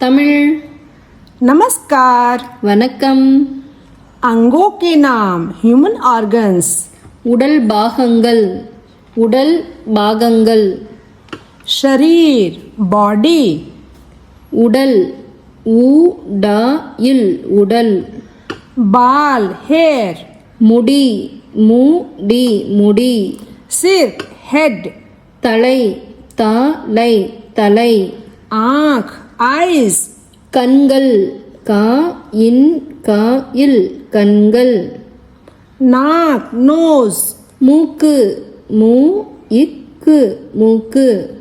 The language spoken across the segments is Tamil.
தமிழ். नमस्कार. வணக்கம். अंगों के नाम ह्यूमन ऑर्गन्स. உடல் பாகங்கள். உடல் பாகங்கள். शरीर बॉडी. உடல் உடல் உடல். बाल हेयर. முடி முடி முடி. सिर हेड. தலை தலை தலை. आँख आइज. கண்கள் இல் கண்கள். नाक नोज. மூக்கு மூக்கு.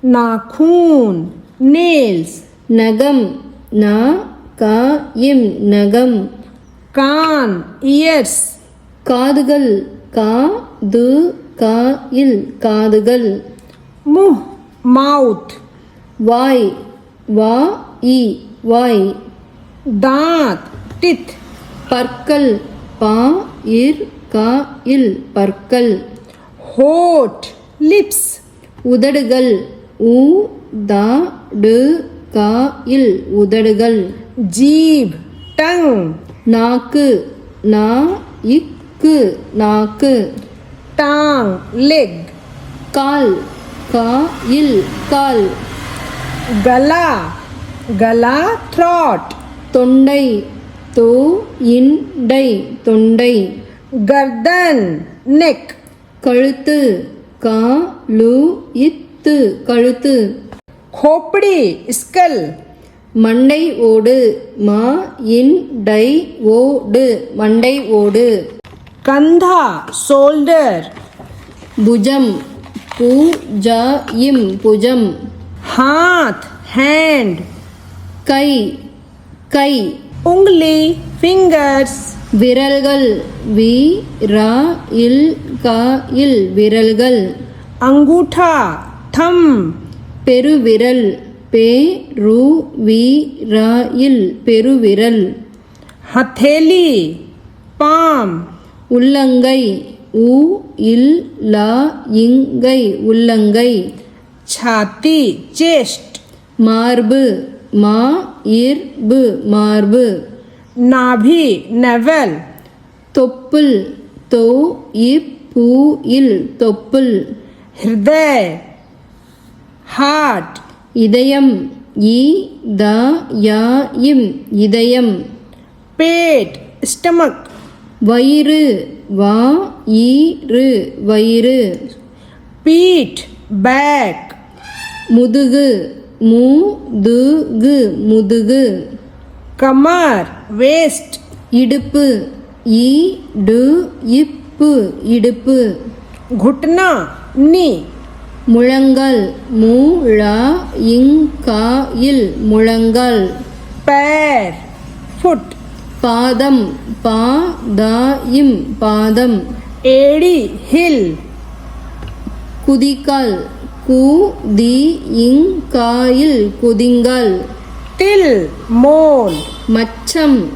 नाखून नेल्स. நகம் நகம். कान ईयर्स. காதுகள் காதுகள். मुंह माउथ. வாய் வாய். दांत टिथ. பற்கள் பற்கள். होठ लिप्स. உதடுகள் உதடுகள். जीभ टंग. நாக்கு நாக்கு. टांग लेग. கால் கால். गला गला थ्रोट. தொண்டை தொண்டை. गर्दन नेक. கழுத்து கழுத்து. खोपड़ी स्कल. மண்டை ஓடு மண்டை ஓடு. कंधा शोल्डर. புஜம் புஜம். हाथ हैंड. கை. उंगली फिंगर्स. விரல்கள் விரல்கள். अंगूठा थम. பெருவிரல் பெருவிரல். हथेली पाम. உள்ளங்கை உள்ளங்கை. छाती चेस्ट. மார்பு மார்பு. नाभि नेवल. தொப்புள் தொப்புள். हृदय हार्ट. இதயம் இதயம். पेट स्टमक. வயிறு வயிறு. पीठ बैक. முதுகு முதுகு. कमर वेस्ट. இடுப்பு இடுப்பு. घुटना नी. முழங்கால் முழங்கால். पैर फुट. பாதம் பாதம். एड़ी हिल. குதிகால் குதிங்கால். तिल मोल. மச்சம்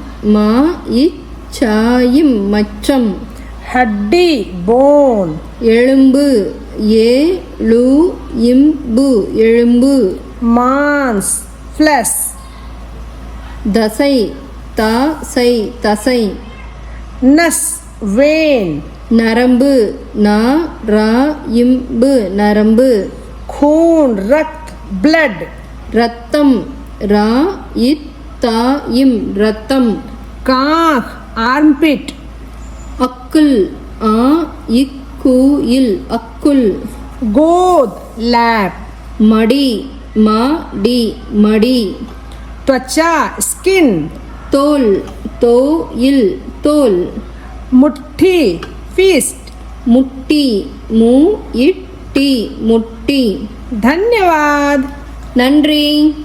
மச்சம். हड्डी बोन. எலும்பு எலும்பு. मांस फ्लैश. தசை தசை. नस वेन. நரம்பு நரம்பு. खून रक्त ब्लड. ரத்தம் ரத்தம். कांख आर्मपिट. அக்குள் அக்குள். गोद लैप. மடி மடி. त्वचा स्किन. தோல் தோல். मुट्ठी फिस्ट. முட்டி முட்டி. धन्यवाद. நன்றி.